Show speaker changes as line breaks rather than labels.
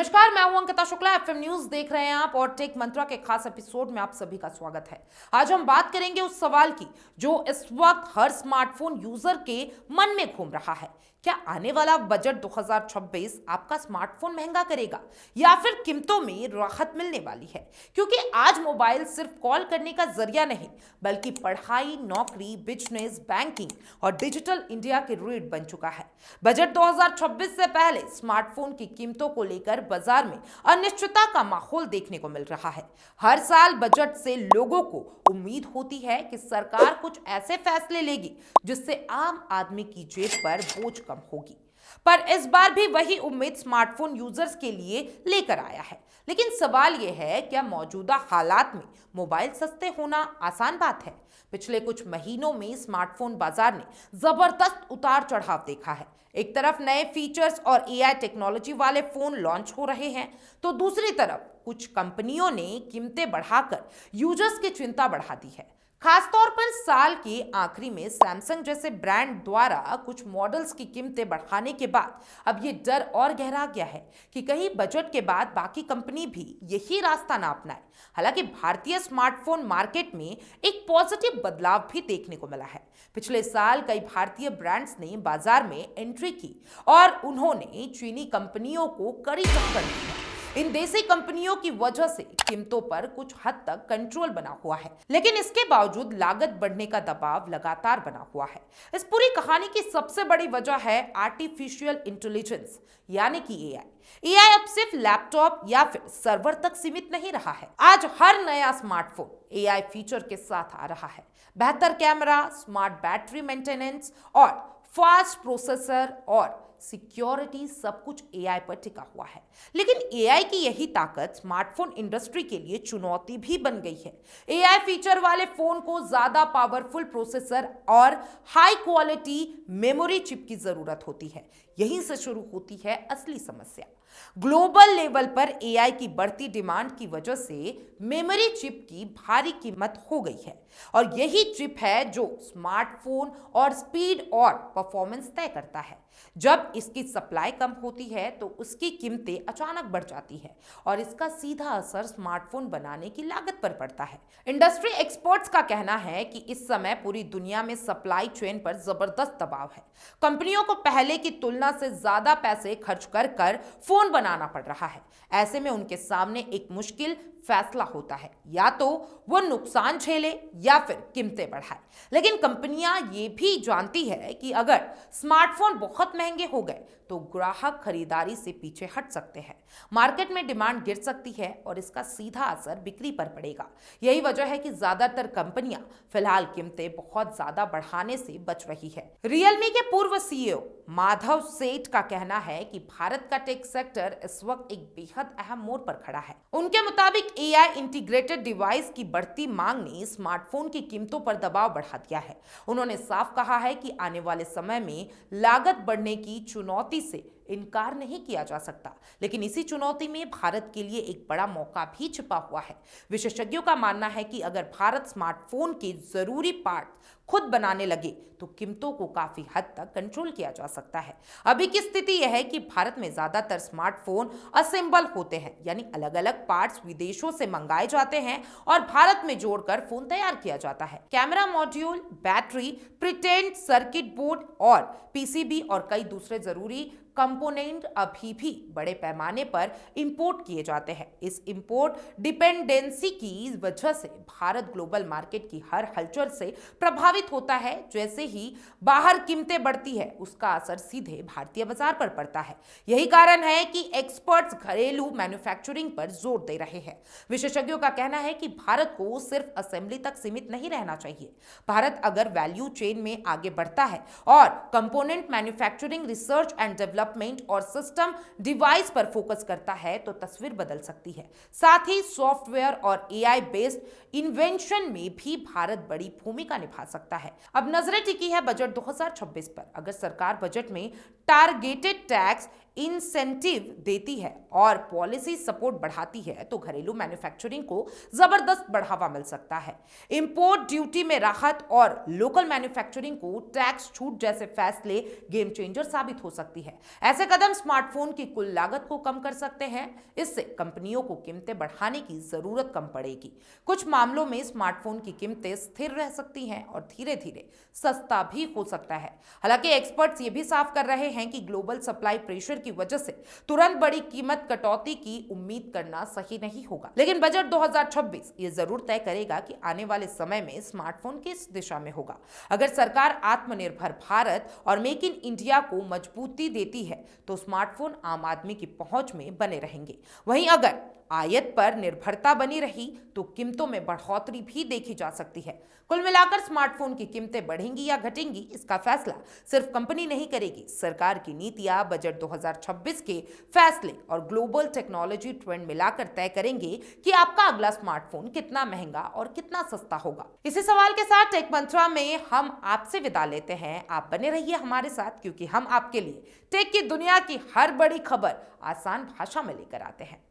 नमस्कार, मैं हूं अंकिता शुक्ला। एफएम न्यूज देख रहे हैं आप और टेक मंत्रा के खास एपिसोड में आप सभी का स्वागत है। आज हम बात करेंगे उस सवाल की जो इस वक्त हर स्मार्टफोन यूजर के मन में घूम रहा है। क्या आने वाला बजट 2026 आपका स्मार्टफोन महंगा करेगा या फिर कीमतों में राहत मिलने वाली है? क्योंकि आज मोबाइल सिर्फ कॉल करने का जरिया नहीं बल्कि पढ़ाई, नौकरी, बिजनेस, बैंकिंग और डिजिटल इंडिया के रीढ़ बन चुका है। बजट 2026 से पहले स्मार्टफोन की कीमतों को लेकर बाजार में अनिश्चितता का माहौल देखने को मिल रहा है। हर साल बजट से लोगों को उम्मीद होती है कि सरकार कुछ ऐसे फैसले लेगी जिससे आम आदमी की जेब पर बोझ कम होगी। पर इस बार भी वही उम्मीद स्मार्टफोन यूजर्स के लिए लेकर आया है। लेकिन सवाल यह है, क्या मौजूदा हालात में मोबाइल सस्ते होना आसान बात है? पिछले कुछ महीनों में स्मार्टफोन बाजार ने जबरदस्त उतार चढ़ाव देखा है। एक तरफ नए फीचर्स और एआई टेक्नोलॉजी वाले फोन लॉन्च हो रहे हैं, तो दूसरी तरफ कुछ कंपनियों ने कीमतें बढ़ाकर यूजर्स की चिंता बढ़ा दी है। खासतौर पर साल के आखिरी में सैमसंग जैसे ब्रांड द्वारा कुछ मॉडल्स की कीमतें बढ़ाने के बाद अब ये डर और गहरा गया है कि कहीं बजट के बाद बाकी कंपनी भी यही रास्ता ना अपनाए। हालांकि भारतीय स्मार्टफोन मार्केट में एक पॉजिटिव बदलाव भी देखने को मिला है। पिछले साल कई भारतीय ब्रांड्स ने बाजार में एंट्री की और उन्होंने चीनी कंपनियों को कड़ी टक्कर दी है। इन देसी कंपनियों की वजह से कीमतों पर कुछ हद तक कंट्रोल बना हुआ है, लेकिन इसके बावजूद लागत बढ़ने का दबाव लगातार बना हुआ है। इस पूरी कहानी की सबसे बड़ी वजह है आर्टिफिशियल इंटेलिजेंस यानी कि एआई। एआई अब सिर्फ लैपटॉप या फिर सर्वर तक सीमित नहीं रहा है। आज हर नया स्मार्टफोन एआई फीचर के साथ आ रहा है। बेहतर कैमरा, स्मार्ट बैटरी मेंटेनेंस और फास्ट प्रोसेसर और सिक्योरिटी सब कुछ एआई पर टिका हुआ है। लेकिन एआई की यही ताकत स्मार्टफोन इंडस्ट्री के लिए चुनौती भी बन गई है। एआई फीचर वाले फोन को ज्यादा पावरफुल प्रोसेसर और हाई क्वालिटी मेमोरी चिप की जरूरत होती है। यहीं से शुरू होती है असली समस्या। ग्लोबल लेवल पर एआई की बढ़ती डिमांड की वजह से मेमोरी चिप की भारी कीमत हो गई है और यही चिप है जो स्मार्टफोन और स्पीड और परफॉर्मेंस तय करता है। जब इसकी सप्लाई कम होती है तो उसकी कीमतें अचानक बढ़ जाती है और इसका सीधा असर स्मार्टफोन बनाने की लागत पर पड़ता है। इंडस्ट्री एक्सपर्ट्स का कहना है कि इस समय पूरी दुनिया में सप्लाई चेन पर जबरदस्त दबाव है। कंपनियों को पहले की तुलना से ज्यादा पैसे खर्च कर फोन बनाना पड़ रहा है। ऐसे में उनके सामने एक मुश्किल फैसला होता है, या तो वो नुकसान झेले या फिर कीमतें बढ़ाए। लेकिन कंपनियां ये भी जानती है कि अगर स्मार्टफोन बहुत महंगे हो गए तो ग्राहक खरीदारी से पीछे हट सकते हैं, मार्केट में डिमांड गिर सकती है और इसका सीधा असर बिक्री पर पड़ेगा। यही वजह है कि ज्यादातर कंपनियां फिलहाल कीमतें बहुत ज्यादा बढ़ाने से बच रही है। रियलमी के पूर्व सीईओ माधव सेठ का कहना है कि भारत का टेक सेक्टर इस वक्त एक बेहद अहम मोड़ पर खड़ा है। उनके मुताबिक एआई इंटीग्रेटेड डिवाइस की बढ़ती मांग ने स्मार्टफोन की कीमतों पर दबाव बढ़ा दिया है। उन्होंने साफ कहा है कि आने वाले समय में लागत बढ़ने की चुनौती से इनकार नहीं किया जा सकता, लेकिन इसी चुनौती में भारत के लिए एक बड़ा मौका भी छिपा हुआ है। विशेषज्ञों का मानना है कि अगर भारत स्मार्टफोन के जरूरी पार्ट खुद बनाने लगे तो कीमतों को काफी हद तक कंट्रोल किया जा सकता है। अभी की स्थिति यह है कि भारत में ज्यादातर स्मार्टफोन असेंबल होते हैं, यानी अलग अलग पार्ट्स विदेशों से मंगाए जाते हैं और भारत में जोड़कर फोन तैयार किया जाता है। Camera module, battery, printed circuit board और पीसीबी और कई दूसरे जरूरी कंपोनेंट अभी भी बड़े पैमाने पर इंपोर्ट किए जाते हैं। इस इंपोर्ट डिपेंडेंसी की वजह से भारत ग्लोबल मार्केट की हर हलचल से प्रभावित होता है। जैसे ही बाहर कीमतें बढ़ती है उसका असर सीधे भारतीय बाजार पर पड़ता है। यही कारण है कि एक्सपर्ट्स घरेलू मैन्युफैक्चरिंग पर जोर दे रहे हैं। विशेषज्ञों का कहना है कि भारत को सिर्फ असेंबली तक सीमित नहीं रहना चाहिए। भारत अगर वैल्यू चेन में आगे बढ़ता है और component manufacturing, research and development और सिस्टम डिवाइस पर फोकस करता है तो तस्वीर बदल सकती है। साथ ही सॉफ्टवेयर और एआई बेस्ड इन्वेंशन में भी भारत बड़ी भूमिका निभा सकता है। अब नजरें टिकी है बजट 2026 पर। अगर सरकार बजट में टारगेटेड टैक्स, इंसेंटिव देती है और पॉलिसी सपोर्ट बढ़ाती है तो घरेलू मैन्युफैक्चरिंग को जबरदस्त बढ़ावा मिल सकता है। इंपोर्ट ड्यूटी में राहत और लोकल मैन्युफैक्चरिंग को टैक्स छूट जैसे फैसले गेम चेंजर साबित हो सकती है। ऐसे कदम स्मार्टफोन की कुल लागत को कम कर सकते हैं। इससे कंपनियों को कीमतें बढ़ाने की जरूरत कम पड़ेगी। कुछ मामलों में स्मार्टफोन की कीमतें स्थिर रह सकती हैं और धीरे धीरे सस्ता भी हो सकता है। हालांकि एक्सपर्ट्स ये भी साफ कर रहे हैं कि ग्लोबल सप्लाई प्रेशर की वजह से तुरंत बड़ी कीमत कटौती की उम्मीद करना सही नहीं होगा। लेकिन बजट 2026 ये जरूर तय करेगा कि आने वाले समय में स्मार्टफोन किस दिशा में होगा। अगर सरकार आत्मनिर्भर भारत और मेक इन इंडिया को मजबूती देती है तो स्मार्टफोन आम आदमी की पहुंच में बने रहेंगे। वहीं अगर आयात पर निर्भरता बनी रही तो कीमतों में बढ़ोतरी भी देखी जा सकती है। कुल मिलाकर स्मार्टफोन की कीमतें बढ़ेंगी या घटेंगी, इसका फैसला सिर्फ कंपनी नहीं करेगी। सरकार की नीतियां, बजट 2026 के फैसले और ग्लोबल टेक्नोलॉजी ट्रेंड मिलाकर तय करेंगे कि आपका अगला स्मार्टफोन कितना महंगा और कितना सस्ता होगा। इसी सवाल के साथ टेक मंत्रा में हम आपसे विदा लेते हैं। आप बने रहिए हमारे साथ, क्योंकि हम आपके लिए टेक की दुनिया की हर बड़ी खबर आसान भाषा में लेकर आते हैं।